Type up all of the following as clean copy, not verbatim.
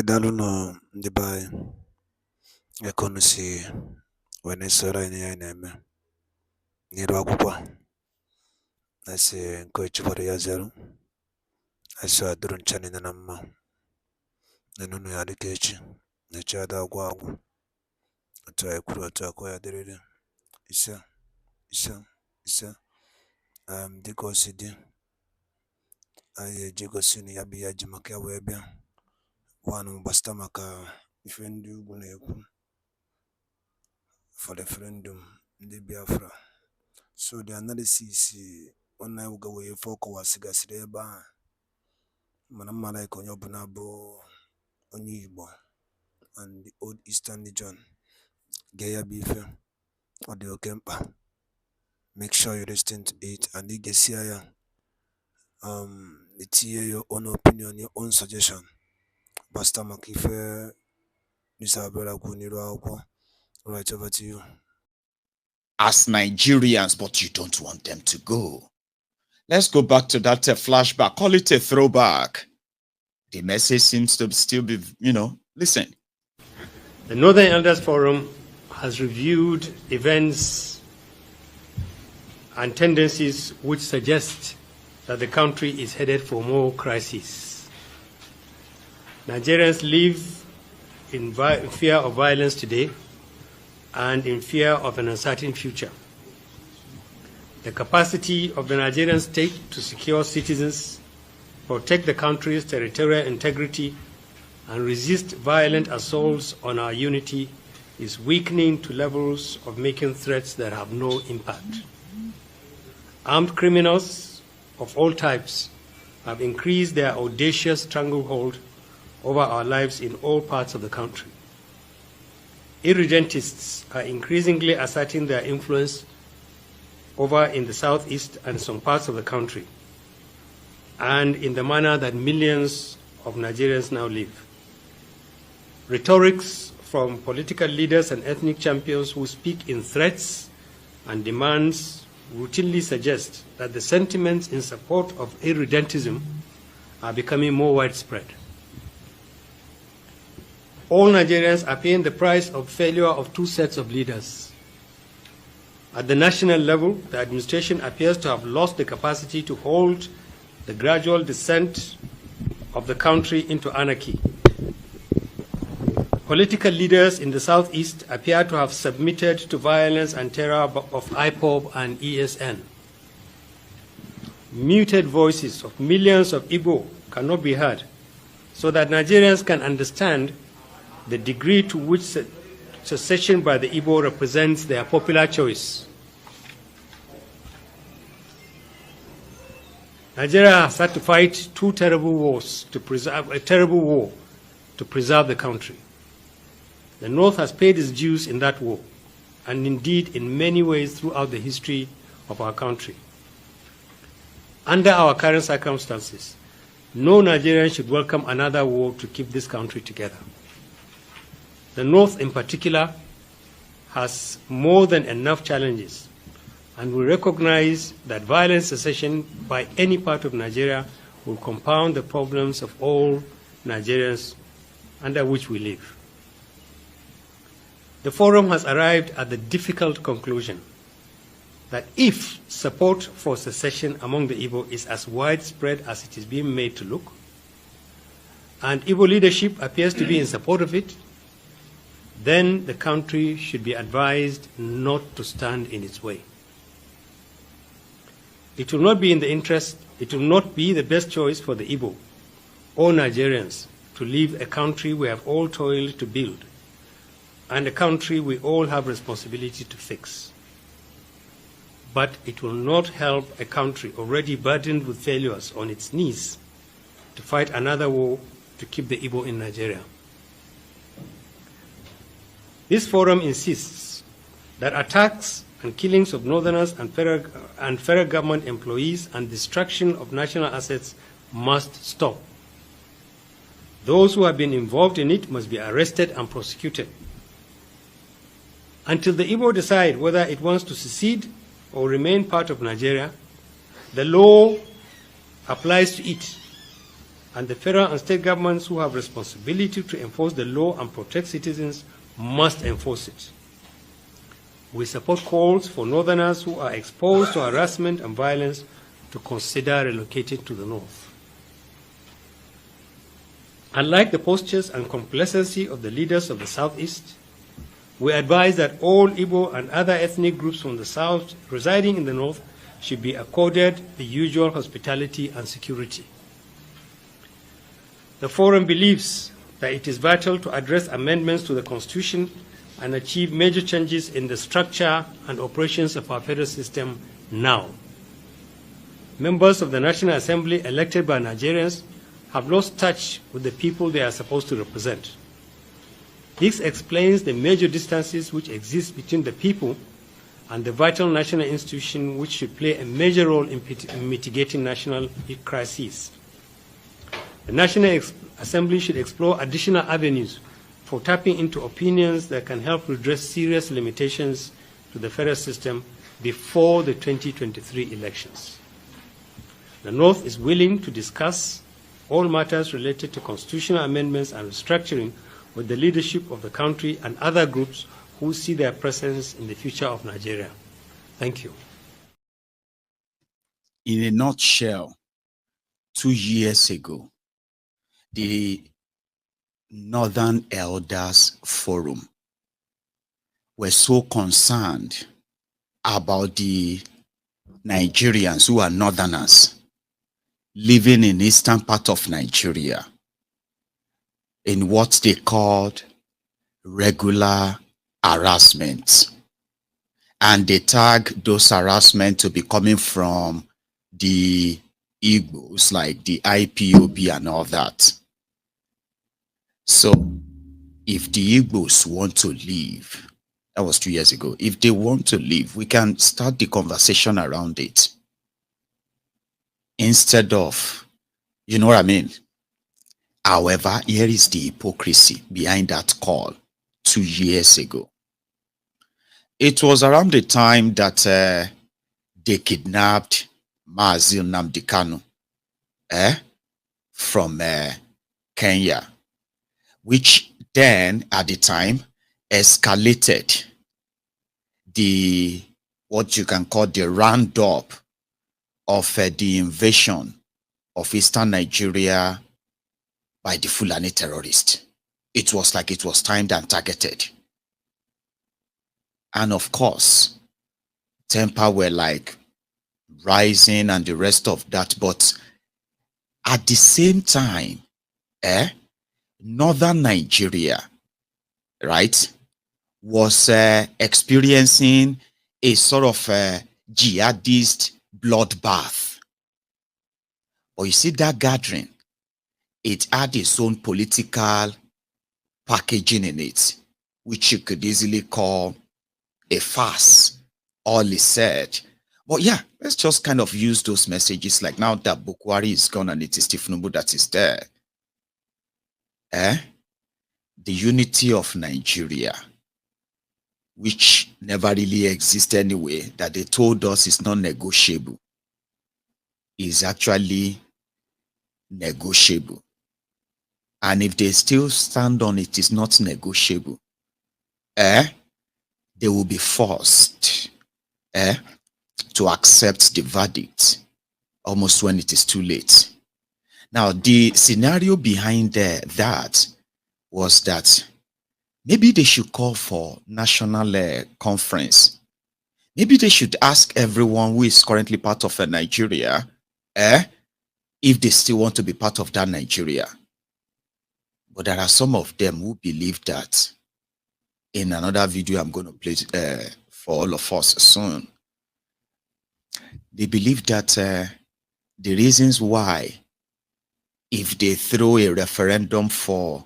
Daalụ nọ ndị be anyị aka unu si wee na-esoro anyị n'ihe anyị na-eme n'iru akwụkwọ a na-asị nke echekwara ya zero asị adụrụ ncha niile na mma na unu ya dịka echi na echi ada agwụ agwụ otu anyị kwuru otu akọ ya dịrịrị ise ise ise dịka o si dị anyị eji gosi na ya bụ ya ji maka ya wee bịa one gbasịta maka ife ndị ugwu na-ekwu for referendum ndị Biafra. So the analysis nwanne anyị wuga wee ife ọ kọwasịgasịrị ebe ahụ mana mma like onye ọbụla bụ onye Igbo and the old Eastern region gee ya bụ ife ọ dị oke mkpa. Make sure you listen to it and ị ga-esia ya etinye your own opinion, your own suggestion gbasịta maka ife nisabela kwu n'iru akwụkwọ. Right, over to you. As Nigerians, but you don't want them to go. Let's go back to that flashback. Call it a throwback. The message seems to still be, listen. The Northern Elders Forum has reviewed events and tendencies which suggest that the country is headed for more crises. Nigerians live in fear of violence today and in fear of an uncertain future. The capacity of the Nigerian state to secure citizens, protect the country's territorial integrity, and resist violent assaults on our unity is weakening to levels of making threats that have no impact. Armed criminals of all types have increased their audacious stranglehold over our lives in all parts of the country. Irredentists are increasingly asserting their influence over in the southeast and some parts of the country, and in the manner that millions of Nigerians now live. Rhetorics from political leaders and ethnic champions who speak in threats and demands routinely suggest that the sentiments in support of irredentism are becoming more widespread. All Nigerians are paying the price of failure of two sets of leaders. At the national level, the administration appears to have lost the capacity to hold the gradual descent of the country into anarchy. Political leaders in the southeast appear to have submitted to violence and terror of IPOB and ESN. Muted voices of millions of Igbo cannot be heard, so that Nigerians can understand the degree to which secession by the Igbo represents their popular choice. Nigeria has had to fight a terrible war to preserve the country. The North has paid its dues in that war, and indeed in many ways throughout the history of our country. Under our current circumstances, no Nigerian should welcome another war to keep this country together. The North, in particular, has more than enough challenges, and we recognize that violent secession by any part of Nigeria will compound the problems of all Nigerians under which we live. The Forum has arrived at the difficult conclusion that if support for secession among the Igbo is as widespread as it is being made to look, and Igbo leadership appears to be in support of it, then the country should be advised not to stand in its way. It will not be the best choice for the Igbo or Nigerians to leave a country we have all toiled to build and a country we all have responsibility to fix. But it will not help a country already burdened with failures on its knees to fight another war to keep the Igbo in Nigeria. This Forum insists that attacks and killings of Northerners and federal government employees and destruction of national assets must stop. Those who have been involved in it must be arrested and prosecuted. Until the Igbo decide whether it wants to secede or remain part of Nigeria, the law applies to it, and the federal and state governments who have responsibility to enforce the law and protect citizens must enforce it. We support calls for northerners who are exposed to harassment and violence to consider relocating to the north. Unlike the postures and complacency of the leaders of the southeast, we advise that all Igbo and other ethnic groups from the south residing in the north should be accorded the usual hospitality and security. The Forum believes that it is vital to address amendments to the Constitution and achieve major changes in the structure and operations of our federal system now. Members of the National Assembly elected by Nigerians have lost touch with the people they are supposed to represent. This explains the major distances which exist between the people and the vital national institution which should play a major role in mitigating national crises. The National Assembly should explore additional avenues for tapping into opinions that can help redress serious limitations to the federal system before the 2023 elections. The North is willing to discuss all matters related to constitutional amendments and restructuring with the leadership of the country and other groups who see their presence in the future of Nigeria. Thank you. In a nutshell, 2 years ago, the Northern Elders Forum were so concerned about the Nigerians who are Northerners living in eastern part of Nigeria in what they called regular harassment. And they tag those harassment to be coming from the Igbos, like the IPOB and all that. So if the Igbos want to leave, that was 2 years ago, if they want to leave, we can start the conversation around it. Instead of, you know what I mean? However, here is the hypocrisy behind that call 2 years ago. It was around the time that they kidnapped Mazi Nnamdi Kanu from Kenya, which then at the time escalated the, what you can call the roundup of the invasion of eastern Nigeria by the Fulani terrorists. It was like it was timed and targeted. And of course, temper were like rising and the rest of that. But at the same time, northern Nigeria, right, was experiencing a sort of jihadist bloodbath. But you see that gathering, it had its own political packaging in it, which you could easily call a farce, all is said. But yeah, let's just kind of use those messages like now that Bukwari is gone and it is Tifnubu that is there. The unity of Nigeria, which never really exists anyway, that they told us is not negotiable, is actually negotiable. And if they still stand on it is not negotiable, they will be forced to accept the verdict almost when it is too late. Now, the scenario behind that was that maybe they should call for national conference. Maybe they should ask everyone who is currently part of Nigeria if they still want to be part of that Nigeria. But there are some of them who believe that, in another video I'm going to play for all of us soon, they believe that the reasons why, if they throw a referendum for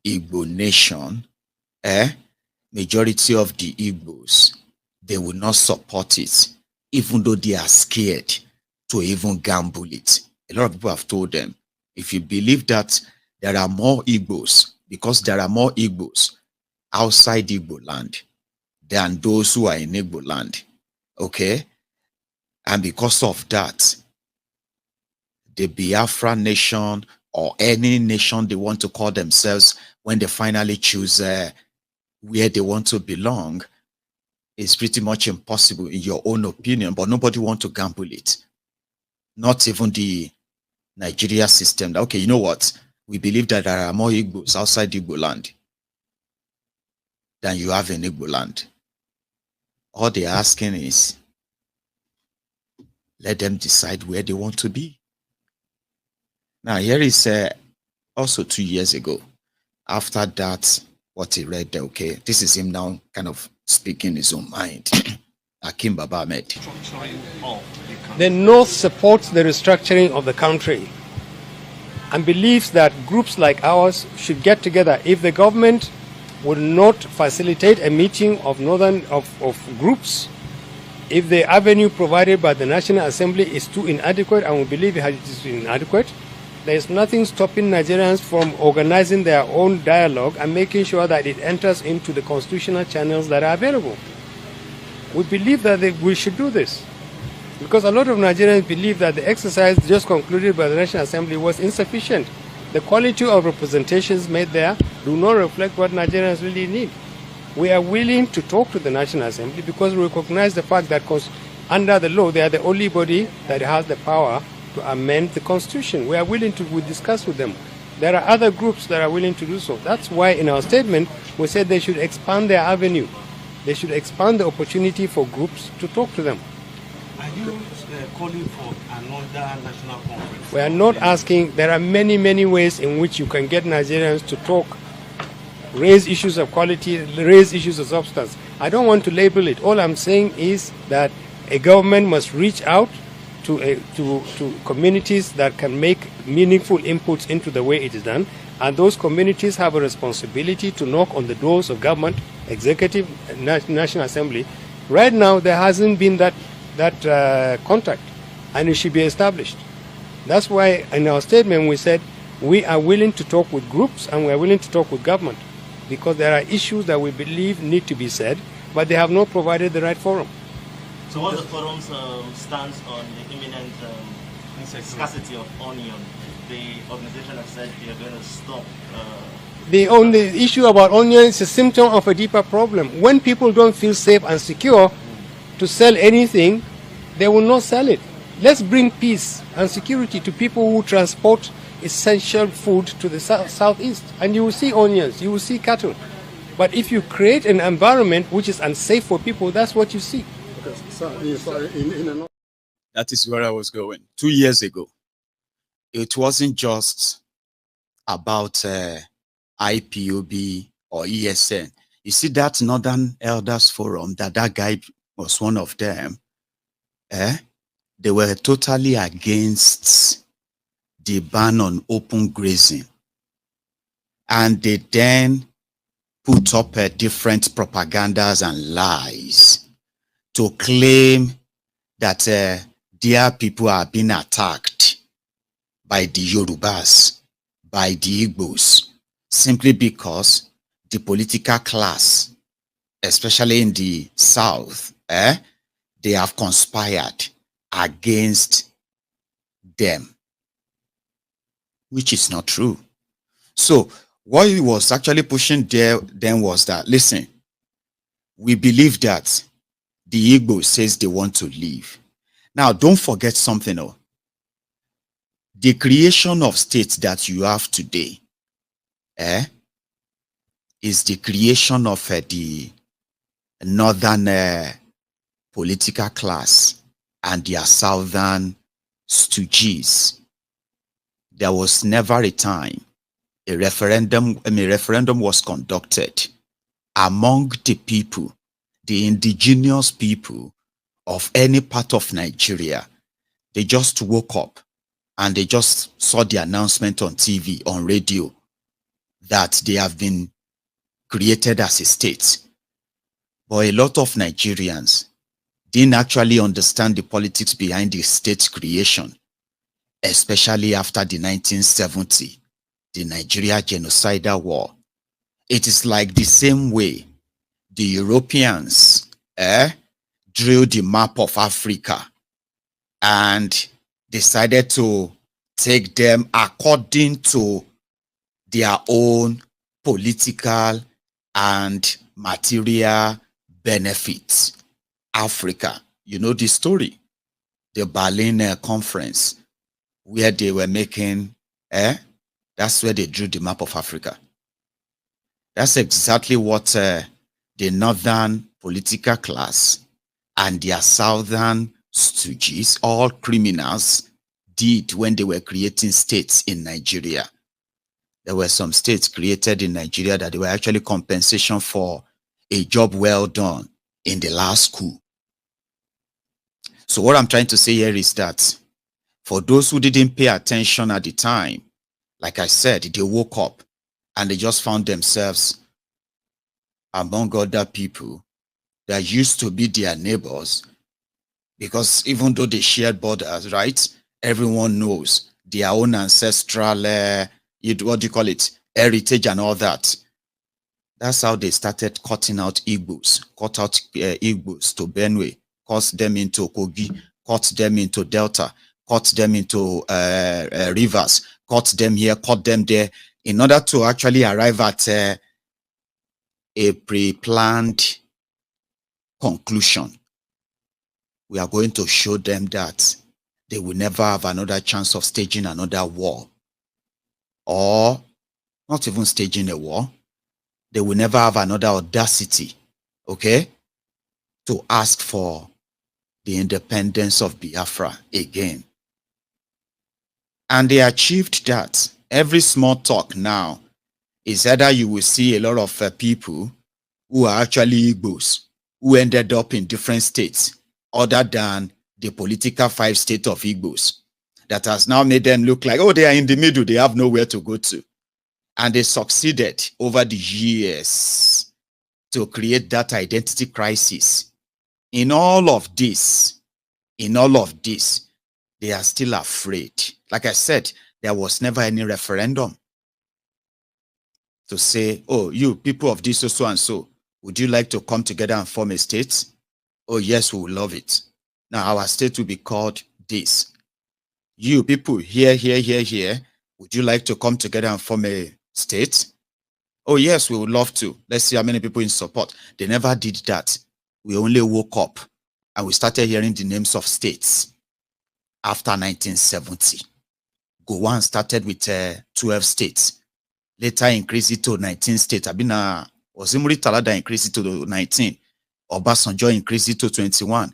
Igbo nation, majority of the Igbos, they will not support it, even though they are scared to even gamble it. A lot of people have told them, if you believe that there are more Igbos, because there are more Igbos outside Igbo land than those who are in Igbo land, okay? And because of that, the Biafra nation or any nation they want to call themselves when they finally choose where they want to belong is pretty much impossible in your own opinion, but nobody wants to gamble it. Not even the Nigeria system. Okay, you know what? We believe that there are more Igbos outside Igbo land than you have in Igbo land. All they're asking is, let them decide where they want to be. Now, here is also 2 years ago. After that, what he read, okay, this is him now kind of speaking his own mind. Akim Baba Ahmed. The North supports the restructuring of the country and believes that groups like ours should get together. If the government would not facilitate a meeting of groups, if the avenue provided by the National Assembly is too inadequate, and we believe it is inadequate, there is nothing stopping Nigerians from organizing their own dialogue and making sure that it enters into the constitutional channels that are available. We believe that we should do this because a lot of Nigerians believe that the exercise just concluded by the National Assembly was insufficient. The quality of representations made there do not reflect what Nigerians really need. We are willing to talk to the National Assembly because we recognize the fact that under the law, they are the only body that has the power to amend the Constitution. We are willing to discuss with them. There are other groups that are willing to do so. That's why in our statement, we said they should expand their avenue. They should expand the opportunity for groups to talk to them. Are you calling for another national conference? We are not asking. There are many, many ways in which you can get Nigerians to talk, raise issues of quality, raise issues of substance. I don't want to label it. All I'm saying is that a government must reach out to communities that can make meaningful inputs into the way it is done, and those communities have a responsibility to knock on the doors of government, executive, National Assembly. Right now, there hasn't been that contact, and it should be established. That's why in our statement we said we are willing to talk with groups and we are willing to talk with government because there are issues that we believe need to be said, but they have not provided the right forum. So what's the forum's stance on the imminent scarcity of onion? The organization has said they are going to stop. The only issue about onion is a symptom of a deeper problem. When people don't feel safe and secure to sell anything, they will not sell it. Let's bring peace and security to people who transport essential food to the southeast. And you will see onions, you will see cattle. But if you create an environment which is unsafe for people, that's what you see. That is where I was going. 2 years ago, it wasn't just about IPOB or ESN. You see that Northern Elders Forum, that guy was one of them. They were totally against the ban on open grazing. And they then put up different propagandas and lies to claim that their people are being attacked by the Yorubas, by the Igbos, simply because the political class, especially in the South, they have conspired against them, which is not true. So what he was actually pushing there then was that, listen, we believe that the Igbo says they want to leave. Now, don't forget something. The creation of states that you have today is the creation of the northern political class and their southern stooges. There was never a time a referendum was conducted among the people, the indigenous people of any part of Nigeria. They just woke up and they just saw the announcement on TV, on radio, that they have been created as a state. But a lot of Nigerians didn't actually understand the politics behind the state creation, especially after the 1970, the Nigeria genocidal war. It is like the same way the Europeans drew the map of Africa and decided to take them according to their own political and material benefits. Africa, you know the story, the Berlin Conference, where they were making, that's where they drew the map of Africa. That's exactly what the northern political class and their southern stooges, all criminals, did when they were creating states in Nigeria. There were some states created in Nigeria that they were actually compensation for a job well done in the last coup. So what I'm trying to say here is that for those who didn't pay attention at the time, like I said, they woke up and they just found themselves among other people that used to be their neighbors, because even though they shared borders, right, everyone knows their own ancestral, what do you call it, heritage and all that. That's how they started cutting out Igbos, cut out Igbos to Benue, cut them into Kogi, cut them into Delta, cut them into rivers, cut them here, cut them there, in order to actually arrive at a pre-planned conclusion. We are going to show them that they will never have another chance of staging another war, or not even staging a war. They will never have another audacity, okay, to ask for the independence of Biafra again. And they achieved that. Every small talk now is either you will see a lot of people who are actually Igbos, who ended up in different states other than the political 5 states of Igbos, that has now made them look like, oh, they are in the middle, they have nowhere to go to. And they succeeded over the years to create that identity crisis. In all of this, they are still afraid. Like I said, there was never any referendum to say, oh, you people of this so and so, would you like to come together and form a state? Oh, yes, we will love it. Now our state will be called this. You people here, would you like to come together and form a state? Oh, yes, we would love to. Let's see how many people in support. They never did that. We only woke up and we started hearing the names of states after 1970. Gowan started with 12 states. Later increased it to 19 states. Abina Ozimuri Talada increased it to 19. Obasanjo increased it to 21.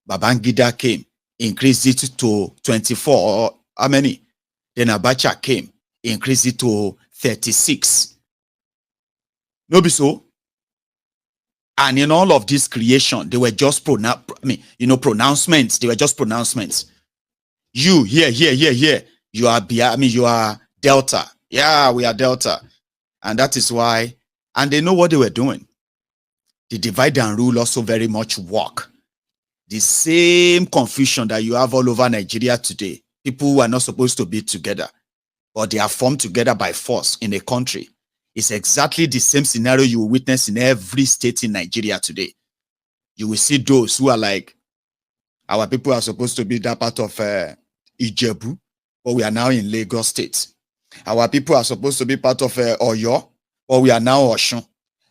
Babangida came, increased it to 24. Or how many? Then Abacha came, increased it to 36. No be so. And in all of this creation, they were just pronouncements. They were just pronouncements. You here. You are you are Delta. Yeah, we are Delta. And that is why, and they know what they were doing. The divide and rule also very much work. The same confusion that you have all over Nigeria today. People who are not supposed to be together, but they are formed together by force in a country. It's exactly the same scenario you will witness in every state in Nigeria today. You will see those who are like, our people are supposed to be that part of Ijebu, but we are now in Lagos State. Our people are supposed to be part of Oyo, but we are now Oshun.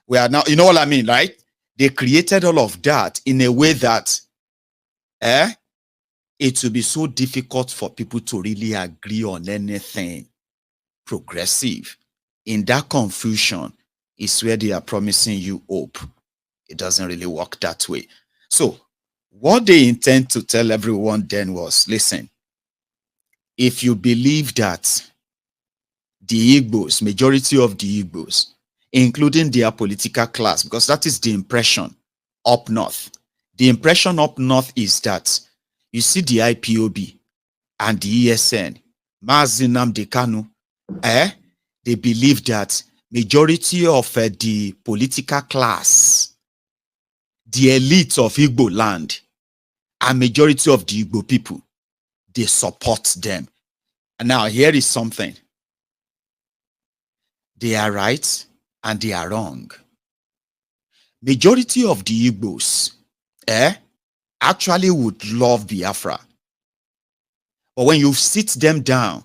We are now, you know what I mean, right? They created all of that in a way that it will be so difficult for people to really agree on anything progressive. In that confusion is where they are promising you hope. It doesn't really work that way. So what they intend to tell everyone then was, listen, if you believe that the Igbos, majority of the Igbos, including their political class, because that is the impression up north. The impression up north is that you see the IPOB and the ESN, Mazi Nnamdi Kanu, they believe that majority of the political class, the elite of Igbo land, and majority of the Igbo people, they support them. And now here is something. They are right and they are wrong. Majority of the Igbos actually would love Biafra. But when you sit them down,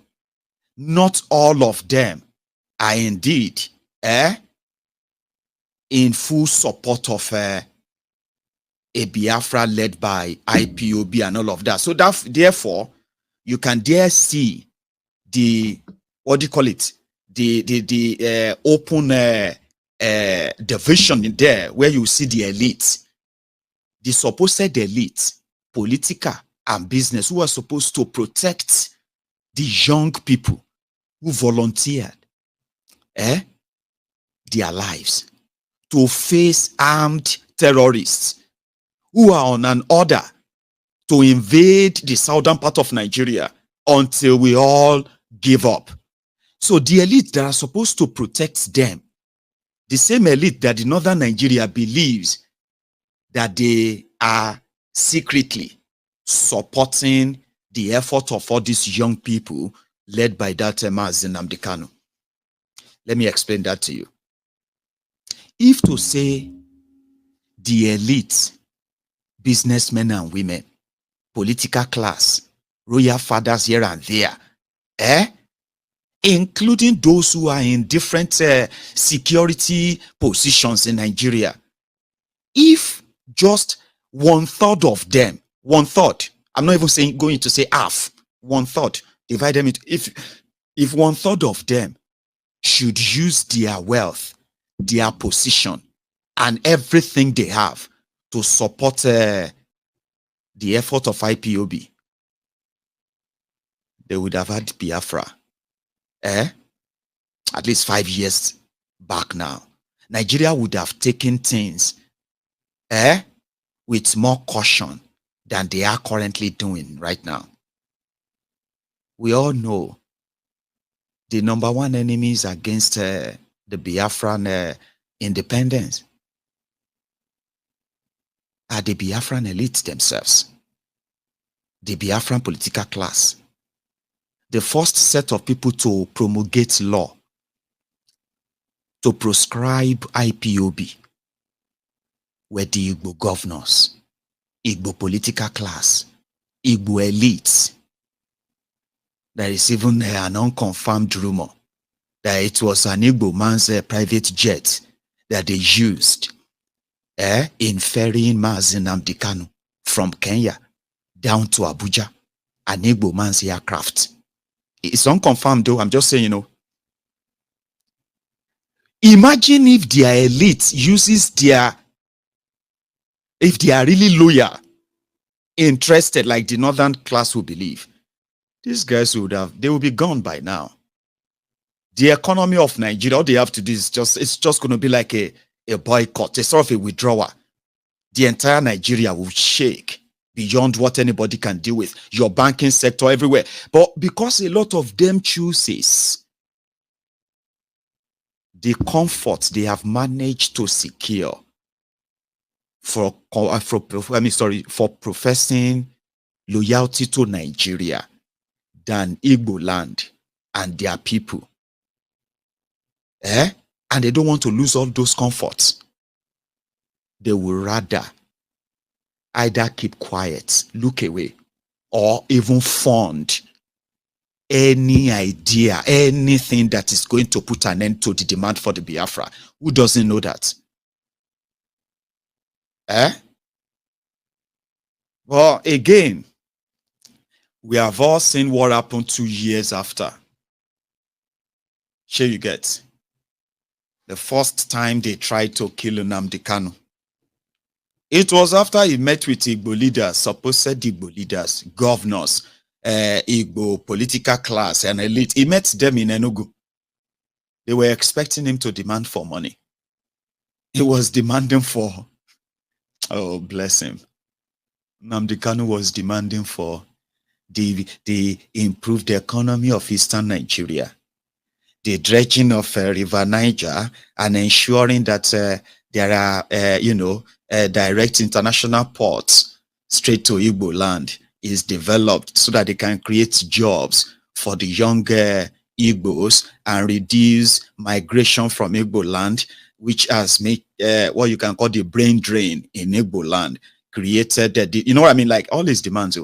not all of them are indeed in full support of a Biafra led by IPOB and all of that. So that therefore, you can there see the, what do you call it? The open division in there, where you see the elite, the supposed elite, political and business, who are supposed to protect the young people who volunteered their lives to face armed terrorists who are on an order to invade the southern part of Nigeria until we all give up. So the elite that are supposed to protect them, the same elite that the northern Nigeria believes that they are secretly supporting the effort of all these young people led by that Mazi Nnamdi Kanu. Let me explain that to you. If to say the elite, businessmen and women, political class, royal fathers here and there, including those who are in different security positions in Nigeria, if just 1/3 of them, 1/3, I'm not even saying going to say half, 1/3, divide them into, if 1/3 of them should use their wealth, their position, and everything they have to support the effort of IPOB, they would have had Biafra at least 5 years back now. Nigeria would have taken things with more caution than they are currently doing right now. We all know the number one enemies against the Biafran independence are the Biafran elites themselves, the Biafran political class. The first set of people to promulgate law, to proscribe IPOB, were the Igbo governors, Igbo political class, Igbo elites. There is even an unconfirmed rumor that it was an Igbo man's private jet that they used in ferrying Mazi Nnamdi Kanu from Kenya down to Abuja, an Igbo man's aircraft. It's unconfirmed though, I'm just saying, you know. Imagine if their elite uses their, if they are really loyal, interested like the northern class will believe, these guys would have, they will be gone by now. The economy of Nigeria, all they have to do is just, it's just going to be like a boycott, a sort of a withdrawal. The entire Nigeria will shake beyond what anybody can deal with. Your banking sector, everywhere. But because a lot of them chooses the comfort they have managed to secure for professing loyalty to Nigeria than Igbo land and their people. And they don't want to lose all those comforts. They will rather either keep quiet, look away, or even fund any idea, anything that is going to put an end to the demand for the Biafra. Who doesn't know that? Well, again, we have all seen what happened 2 years after. Here you get. The first time they tried to kill Nnamdi Kanu, it was after he met with Igbo leaders, supposed Igbo leaders, governors, Igbo political class and elite. He met them in Enugu. They were expecting him to demand for money. He was demanding for, oh bless him, Nnamdi Kanu was demanding for the improved economy of Eastern Nigeria, the dredging of River Niger, and ensuring that there are, direct international ports straight to Igbo land is developed so that they can create jobs for the younger Igbos and reduce migration from Igbo land, which has made what you can call the brain drain in Igbo land, created, you know what I mean? Like all these demands,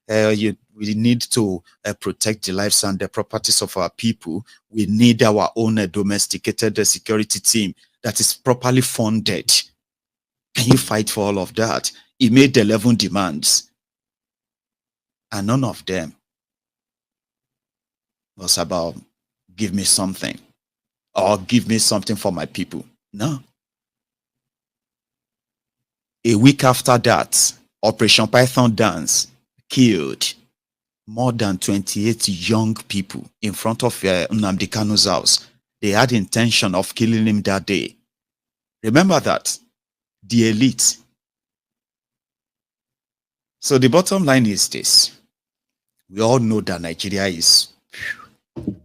we We need to protect the lives and the properties of our people. We need our own domesticated security team that is properly funded. Can you fight for all of that? He made 11 demands, and none of them was about give me something or give me something for my people. No. A week after that, Operation Python Dance killed more than 28 young people in front of Nnamdi Kanu's house. They had intention of killing him that day. Remember that. The elite. So the bottom line is this. We all know that Nigeria is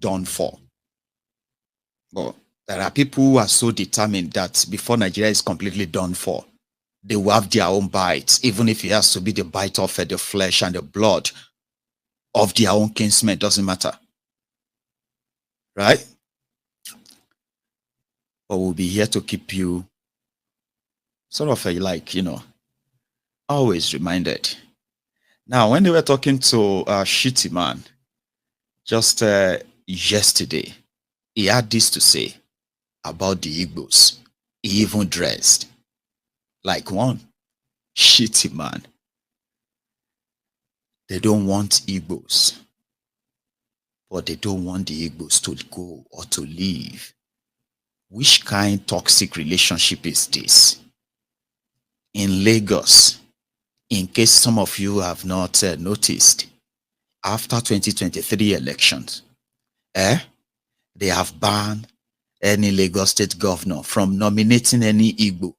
done for. But there are people who are so determined that before Nigeria is completely done for, they will have their own bites, even if it has to be the bite of the flesh and the blood of their own kinsmen. Doesn't matter. Right? But we'll be here to keep you sort of like, always reminded. Now, when they were talking to Shitty Man just yesterday, he had this to say about the Igbos. He even dressed like one. Shitty man. They don't want Igbos, but they don't want the Igbos to go or to leave. Which kind of toxic relationship is this? In Lagos, in case some of you have not noticed, after 2023 elections, they have banned any Lagos state governor from nominating any Igbo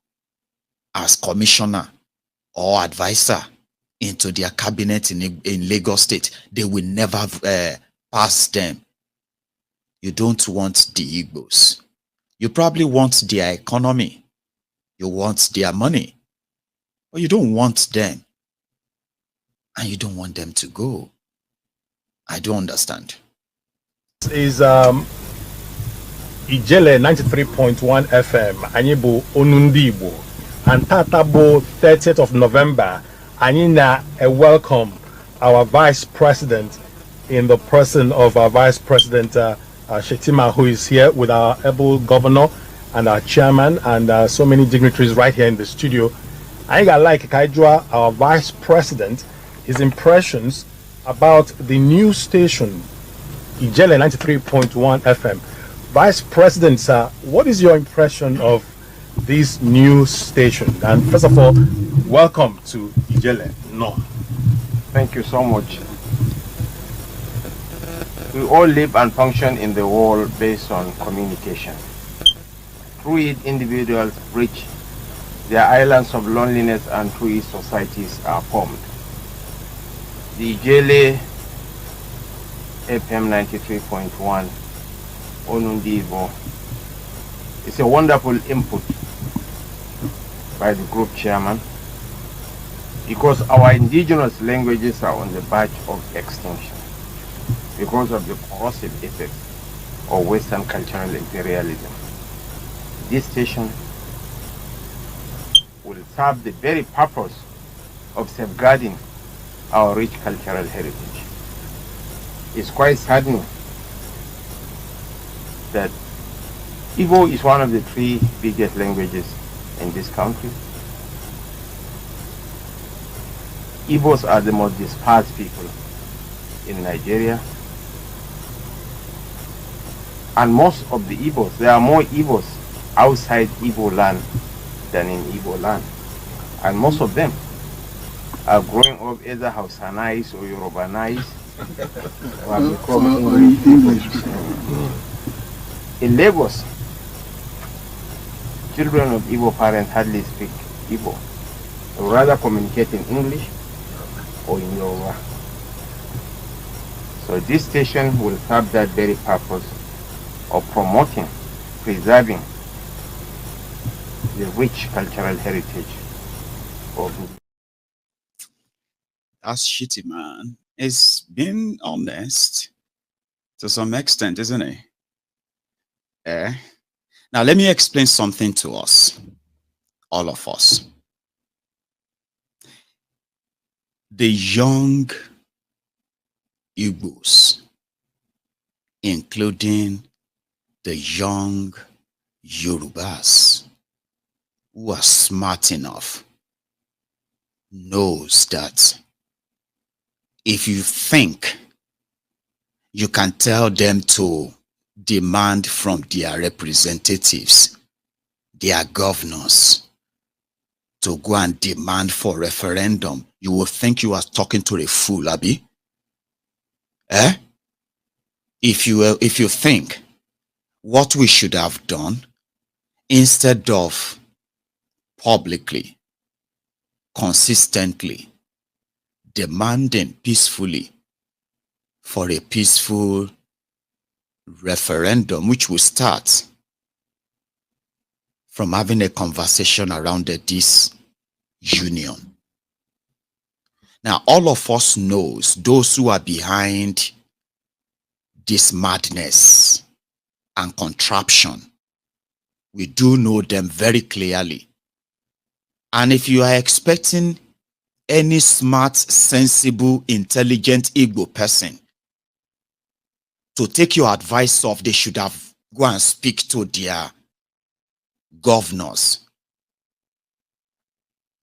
as commissioner or advisor into their cabinet in Lagos state. They will never pass them. You don't want the Igbos. You probably want their economy. You want their money. But you don't want them. And you don't want them to go. I don't understand. Is Ijele 93.1 FM, Anyibu Onundibo, and Tatabo 30th of November, Anina welcome our Vice President in the person of our Vice President Shetima, who is here with our able governor and our chairman and so many dignitaries right here in the studio. I like Kaijua, our Vice President, his impressions about the new station, Ijele 93.1 FM. Vice President, sir, what is your impression of this new station? And first of all, welcome to Ijele. No. Thank you so much. We all live and function in the world based on communication. Through it, individuals reach their islands of loneliness, and through it, societies are formed. The Ijele FM 93.1 Onundibo is a wonderful input by the group chairman, because our indigenous languages are on the verge of extinction because of the corrosive effects of Western cultural imperialism. This station will serve the very purpose of safeguarding our rich cultural heritage. It's quite saddening that Igbo is one of the 3 biggest languages in this country. Igbos are the most dispersed people in Nigeria. And most of the Igbos, there are more Igbos outside Igbo land than in Igbo land. And most of them are growing up either Hausanized or Yorubanized or have become English. In Lagos, children of Igbo parents hardly speak Igbo. They would rather communicate in English or in Yoruba. So this station will serve that very purpose of promoting, preserving the rich cultural heritage of That's Shitty Man. It's being honest to some extent, isn't it? Now, let me explain something to us, all of us. The young Igbos, including the young Yorubas who are smart enough, knows that if you think you can tell them to demand from their representatives, their governors, to go and demand for referendum, you will think you are talking to a fool, Abi. If you think what we should have done, instead of publicly, consistently demanding peacefully for a peaceful referendum, which will start from having a conversation around this union. Now, all of us knows those who are behind this madness and contraption. We do know them very clearly. And if you are expecting any smart, sensible, intelligent Igbo person to take your advice off, they should have go and speak to their governors.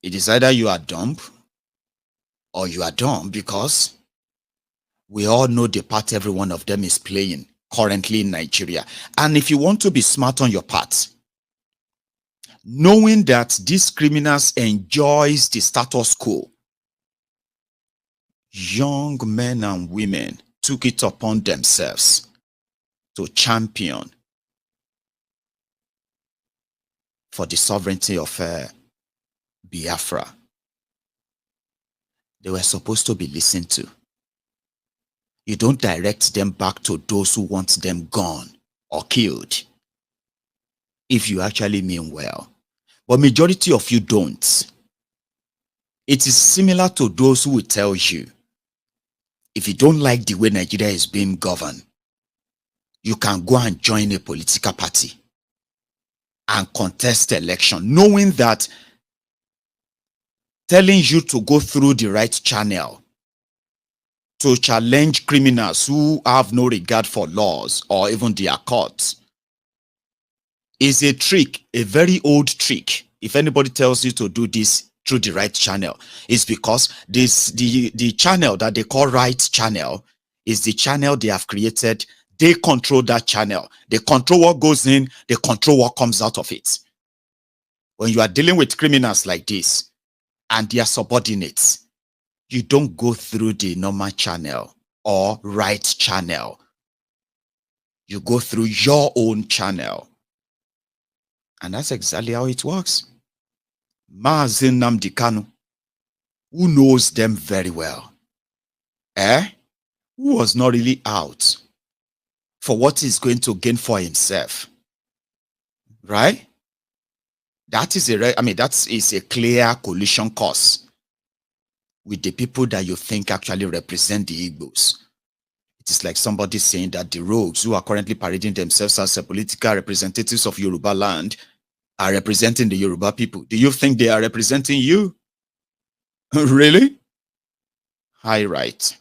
It is either you are dumb or you are dumb, because we all know the part every one of them is playing currently in Nigeria. And if you want to be smart on your part, knowing that these criminals enjoys the status quo, young men and women took it upon themselves to champion for the sovereignty of Biafra. They were supposed to be listened to. You don't direct them back to those who want them gone or killed, if you actually mean well. But majority of you don't. It is similar to those who will tell you, if you don't like the way Nigeria is being governed, you can go and join a political party and contest the election, knowing that telling you to go through the right channel to challenge criminals who have no regard for laws or even their courts is a trick, a very old trick. If anybody tells you to do this through the right channel, it's because the channel that they call right channel is the channel they have created. They control that channel. They control what goes in, they control what comes out of it. When you are dealing with criminals like this and their subordinates, you don't go through the normal channel or right channel. You go through your own channel. And that's exactly how it works. Maazị Nnamdi Kanu, who knows them very well, who was not really out for what he's going to gain for himself, right? That is a clear collision course with the people that you think actually represent the Igbos. It is like somebody saying that the rogues who are currently parading themselves as political representatives of Yoruba land are representing the Yoruba people. Do you think they are representing you? Really? High right.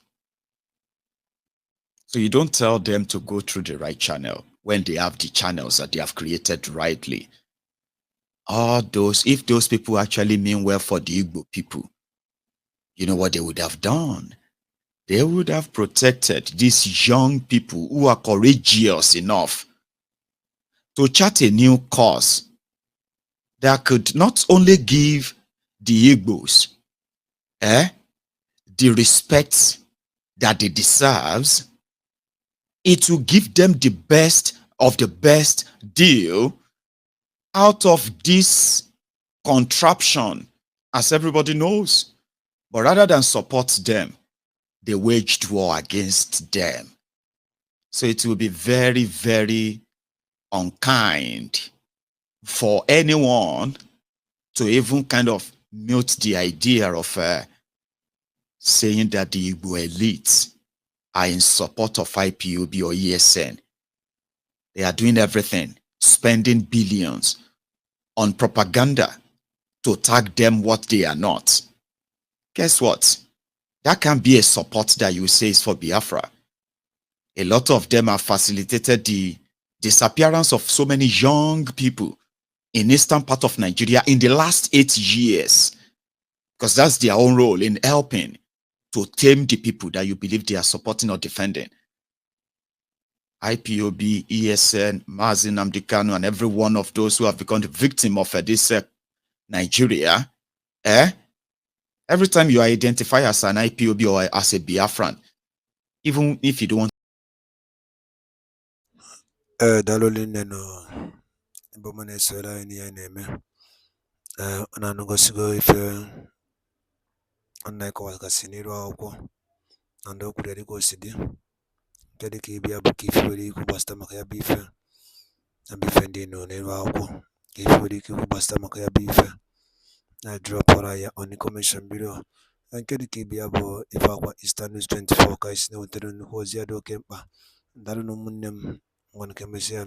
So you don't tell them to go through the right channel when they have the channels that they have created rightly. If those people actually mean well for the Igbo people, you know what they would have done? They would have protected these young people who are courageous enough to chart a new course that could not only give the Igbos the respect that they deserve, it will give them the best of the best deal out of this contraption, as everybody knows. But rather than support them, they waged war against them. So it will be very, very unkind for anyone to even kind of mute the idea of saying that the Igbo elites are in support of IPOB or ESN. They are doing everything, spending billions on propaganda to tag them what they are not. Guess what? That can be a support that you say is for Biafra. A lot of them have facilitated the disappearance of so many young people in eastern part of Nigeria in the last 8 years, because that's their own role in helping to tame the people that you believe they are supporting or defending. IPOB, ESN, Mazin Amdekano, and every one of those who have become the victim of this Nigeria, every time you identify as an IPOB or as a Biafran, even if you don't want Daloli neno bomane sola ni ya neme. Ananugosigo ife anaiko wakasiniru akwụkwọ na ndị okwuru dịka osidi nke dịka ịbịa bụ ka ife nwere ikwu gbasịta maka ya bụ ife na bụ ife ndị nọ n'elu akwụkwọ ka ife nwere ike ikwu gbasịta maka ya bụ ife na drọpụra ya on Commission Bureau nke dịka ịbịa bụ ife akwa Eastern News 24 ka isi na-enwetara nnukwu ozi ya dị oke mkpa. Ndalụ na ụmụnne m nwere nke mesịa